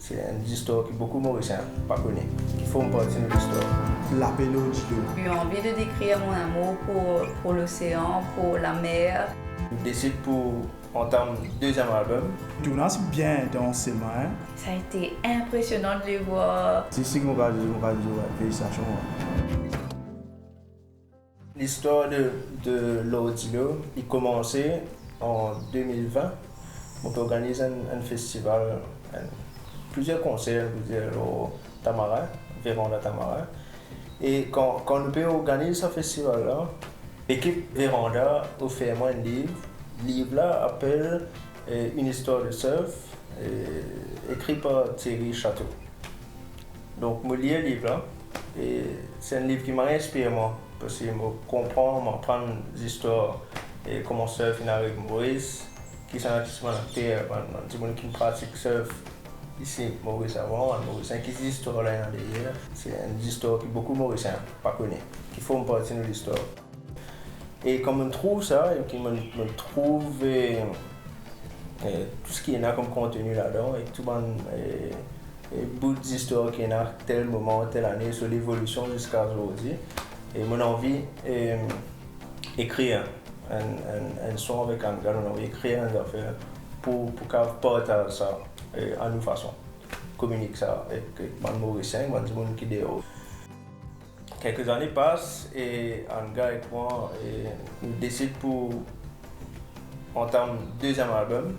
C'est une histoire qui beaucoup mauricien pas connu, qui font partie de l'histoire. L'apélo Dilo. J'ai eu envie de décrire mon amour pour l'océan, pour la mer. Je décide pour entamer le deuxième album. Tournage bien intensément. Ça a été impressionnant de les voir. C'est ce que je dis, félicitations. L'histoire de l'Ordilo, il commençait en 2020. On organise un festival, plusieurs concerts, au Tamarin, Véranda Tamarin. Et quand nous organisons ce festival-là, l'équipe Véranda a fait un livre. Le livre-là appelle Une histoire de surf, écrit par Thierry Château. Donc, je lis le livre-là, et c'est un livre qui m'a inspiré, moi, parce que je comprends, m'apprendre des histoires, et comment surf avec Maurice, qui sont actifs en terre, des gens qui pratiquent surf. Ici, Maurice avant, Mauricien qui dit histoire là derrière. C'est une histoire qui beaucoup Mauriciens pas connaît, qui font partie de l'histoire. Et quand on trouve ça, et on trouve tout ce qui est là comme contenu là-dedans, et tout le bout d'histoire qui est là, tel moment, telle année, sur l'évolution jusqu'à aujourd'hui. Et mon envie écrire un son avec un gars, on a envie écrire une affaire pour partager ça. À nous façon, communique ça avec les Mauriciens, les gens qui dehors. Quelques années passent et un gars et moi nous décidons pour entamer le deuxième album.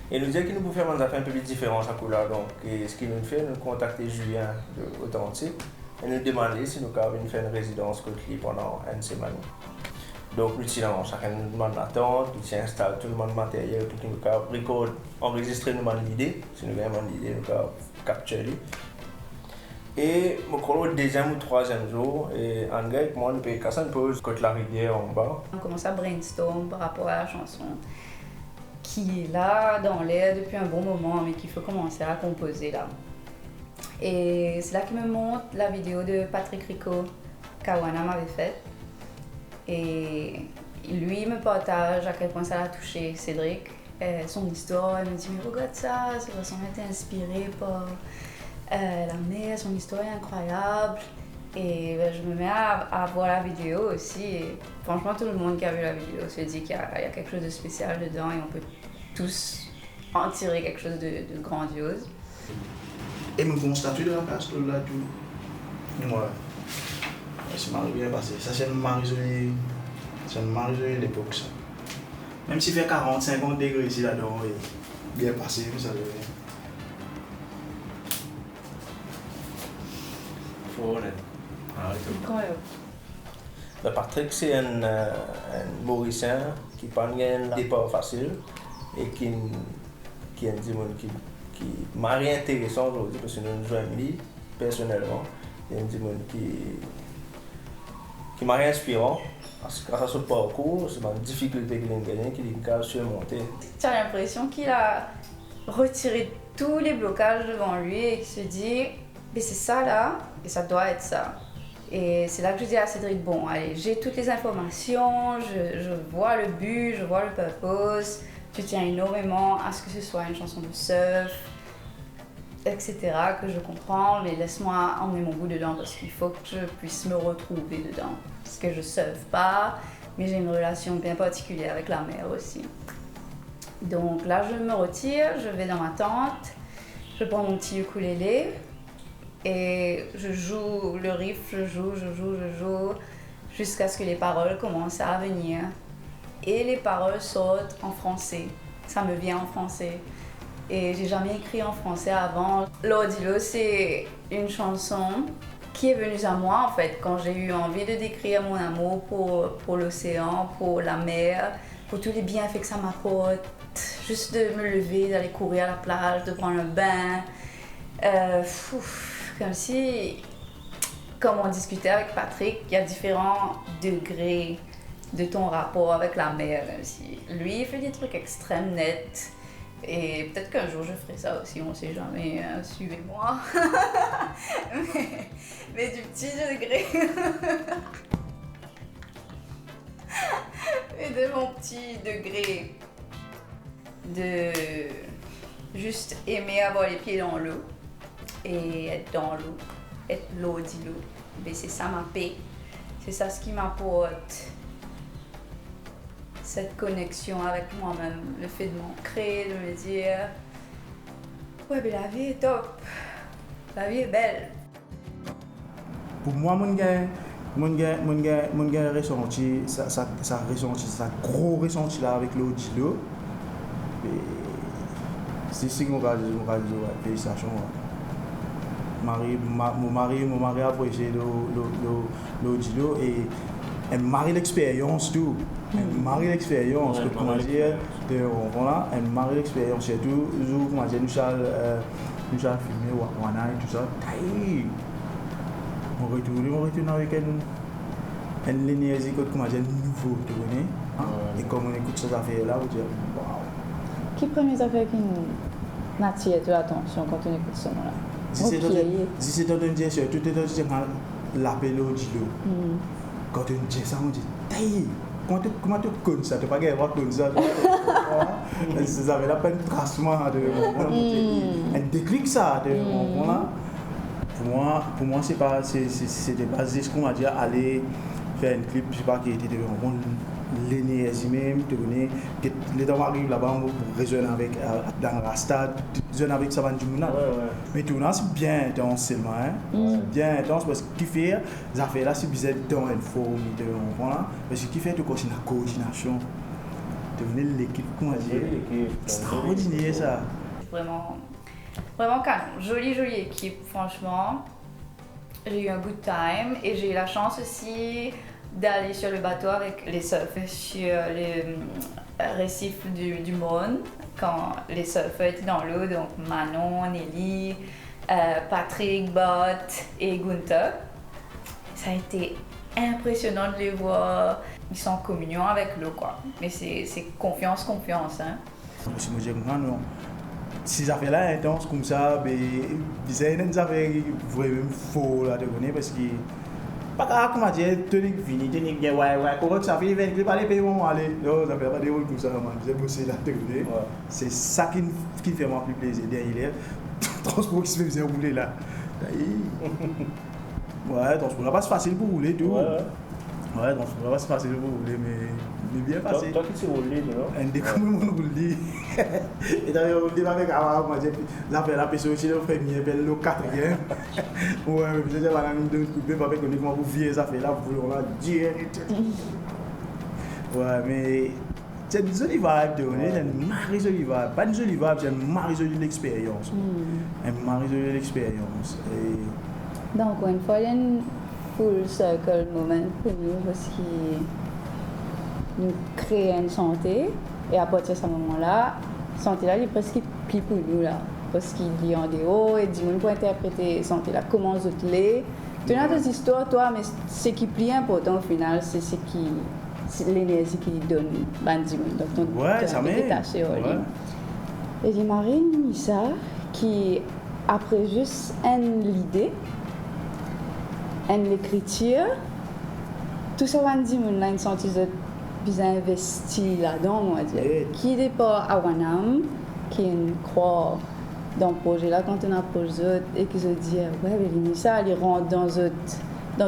Et nous dit qu'il nous pouvons faire des affaires un peu plus différentes à couleur. Donc, ce qu'il nous fait, nous contacter Julien de Authentique et nous demander si nous pouvons faire une résidence côte lui pendant une semaine. Donc, nous tirons chacun nous demande l'attente, nous installons tout le monde matériel pour qu'il nous puisse enregistrer nous l'idée. Si nous avons l'idée, nous pouvons capturer. Et le deuxième ou troisième jour, un gars et moi, nous pouvons casser une pause côté la rivière en bas. On commence à brainstorm par rapport à la chanson qui est là dans l'air depuis un bon moment, mais qu'il faut commencer à composer là. Et c'est là qu'il me montre la vidéo de Patrick Rico qu'Awana m'avait faite. Et lui me partage à quel point ça l'a touché, Cédric, son histoire. Il me dit mais regarde ça, ça va sûrement être inspiré par la mer, son histoire est incroyable. Et je me mets à voir la vidéo aussi. Et franchement, tout le monde qui a vu la vidéo se dit qu'il y a quelque chose de spécial dedans et on peut tous en tirer quelque chose de grandiose. Et me constater de la place là tout. Ouais. C'est mal bien passé. Ça, c'est une marie-jolie. C'est une marie-jolie l'époque, ça. Même s'il fait 40-50 degrés ici, là-dedans, bien passé, ça devait. Faut honnête. Incroyable. Patrick, c'est un Mauricien qui n'a pas un départ facile et qui est un monde qui m'a rien intéressant aujourd'hui parce que nous jouons lui personnellement. Il y a un monde qui m'a rien inspirant. Parce que grâce à ce parcours, c'est une difficulté qu'il a gagnée, qu'il a surmonté. Tu as l'impression qu'il a retiré tous les blocages devant lui et qu'il se dit mais c'est ça là et ça doit être ça. Et c'est là que je dis à Cédric, bon allez, j'ai toutes les informations, je vois le but, je vois le purpose, je tiens énormément à ce que ce soit une chanson de surf, etc. que je comprends, mais laisse-moi emmener mon goût dedans parce qu'il faut que je puisse me retrouver dedans. Parce que je ne surfe pas, mais j'ai une relation bien particulière avec la mer aussi. Donc là, je me retire, je vais dans ma tente, je prends mon petit ukulélé et je joue le riff, je joue, jusqu'à ce que les paroles commencent à venir. Et les paroles sortent en français, ça me vient en français. Et j'ai jamais écrit en français avant. L'Ordilo, c'est une chanson qui est venue à moi en fait quand j'ai eu envie de décrire mon amour pour l'océan, pour la mer, pour tous les bienfaits que ça m'apporte. Juste de me lever, d'aller courir à la plage, de prendre un bain. Comme si, comme on discutait avec Patrick, il y a différents degrés de ton rapport avec la mer. Même si lui, il fait des trucs extrêmes nets. Et peut-être qu'un jour je ferai ça aussi, on sait jamais, suivez-moi. mais du petit degré. Mais de mon petit degré de juste aimer avoir les pieds dans l'eau et être dans l'eau, être l'eau dit l'eau. Ben, c'est ça ma paix. C'est ça ce qui m'apporte cette connexion avec moi-même, le fait de m'ancrer, de me dire ouais, ben la vie est top, la vie est belle. Pour moi, mon gars ressenti, ça ressenti, ça gros ressenti là avec l'eau d'îlot. C'est ce que mon gars dit, félicitations. Mon mari a apprécié l'eau d'îlot et elle marie l'expérience tout. Elle marie l'expérience, comment dire, voilà, elle marie l'expérience surtout, comment dire, nous allons filmer Wana et tout ça. On retourne avec une énergie comment dire nouveau, tu connais. Et comme on écoute ces affaires là, on dit waouh. Qui première affaire qui m'attire de l'attention quand on écoute ce nom-là? Si c'est dans un dire tout est dans l'appel au d'îlot. Quand on dit ça, on dit taille. Comment tu connais ça? Tu n'as pas gagné voir comme ça. Ça avait la peine de tracement. Elle déclic ça. Pour moi, c'était basé sur ce qu'on va dire, aller faire un clip, je sais pas, qui était de l'énergie même, te donner, les gens arrivent là-bas pour résonner avec, dans la stade, résonner avec ça va du monde. Mais tout là, c'est bien intense seulement, c'est bien intense parce que ce qui fait, ça fait là, c'est bizarre dans une forme, parce que ce qui fait, tu continues la coordination, te donner l'équipe, comment dire, extraordinaire ça. Vraiment canon, jolie équipe, franchement. J'ai eu un good time et j'ai eu la chance aussi d'aller sur le bateau avec les surfeurs sur les récifs du Mon quand les surfeurs étaient dans l'eau, donc Manon, Nelly, Patrick, Bott et Gunther. Ça a été impressionnant de les voir, ils sont en communion avec l'eau quoi, mais c'est confiance hein. Je me dis non. Si ça fait là intense comme ça, c'est une affaire vraiment faux là de connaître parce que pas comment dire tenir fini tenir bien ouais comment ça fait 20 clips aller payer mon aller non ça fait pas des rôles comme ça man j'ai bossé là de connaître c'est ça qui fait moi plus plaisir derrière transport qui se fait bien rouler là ouais transport là pas facile pour rouler tout ouais transport là pas facile pour rouler mais bien passé. Toi qui sais rouler, non? Un des communes rouler. Et d'ailleurs, on dit avec Awa, moi j'ai la personne aussi le premier, le quatrième. Ouais, je disais voilà, nous deux coupés, pas avec comment vous vivez ça fait là, vous on a direct. Ouais, mais c'est une jolie vibe de on est une marée jolie vibe, pas une jolie vibe, c'est une marée jolie l'expérience. Une marée jolie l'expérience. Donc encore une fois, il y a une full circle moment pour nous parce que nous créons une santé et à partir de ce moment-là, la santé là, elle est presque plus pour nous là. Parce qu'il y a en dehors et du monde pour interpréter la santé là, comment vous l'est. Tu as des histoires, toi, mais ce qui est plus important au final, c'est l'énergie qu'il donne à du monde. Donc, ouais, ça m'est détaché. Et il Marine, ça, qui après juste l'idée, l'écriture, tout ça va dire que là, une santé bien investi là-dedans, on va dire. Qui n'est pas à Wanam, qui croit dans le projet là, quand on approche d'autres et qu'ils se disent ouais, mais ça, ils rentrent dans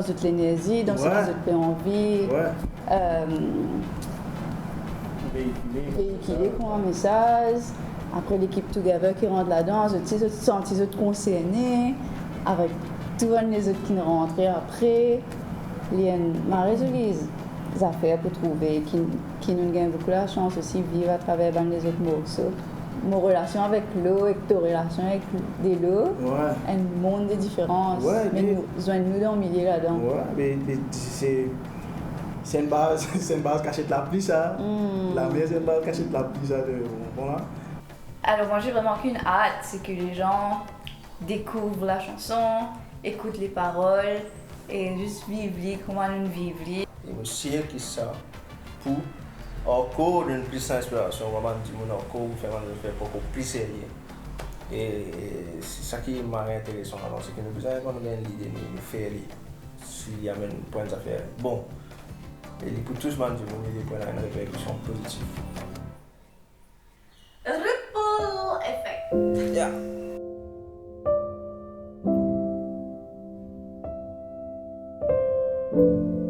toute l'énergie, dans ce qu'ils ont envie. Véhiculer comme un message. Après l'équipe Together qui rentre là-dedans, ils se sentent concernés avec tous les autres qui rentrent après. Il y a une résolise des affaires pour trouver qui nous gagnent beaucoup la chance aussi de vivre à travers les autres morceaux. Nos relations avec l'eau et tes relations avec des lots, un monde de différences, mais nous joignons dans le milieu là-dedans. Ouais, mais c'est une base cachée de la pluie ça. La mer c'est une base cachée de la pluie ça. Voilà. Alors moi j'ai vraiment qu'une hâte, c'est que les gens découvrent la chanson, écoutent les paroles et juste vivent comment nous vivons. Et aussi qui ça pour encore une plus d'inspiration, vraiment du monde encore vous faire beaucoup plus sérieux. Et c'est ça qui m'a intéressant alors c'est que nous besoin quand nous avons l'idée de faire s'il y a même point d'affaire. Bon. Et pour tous les gens du monde, il y a une répercussion positive. Ripple effect. Thank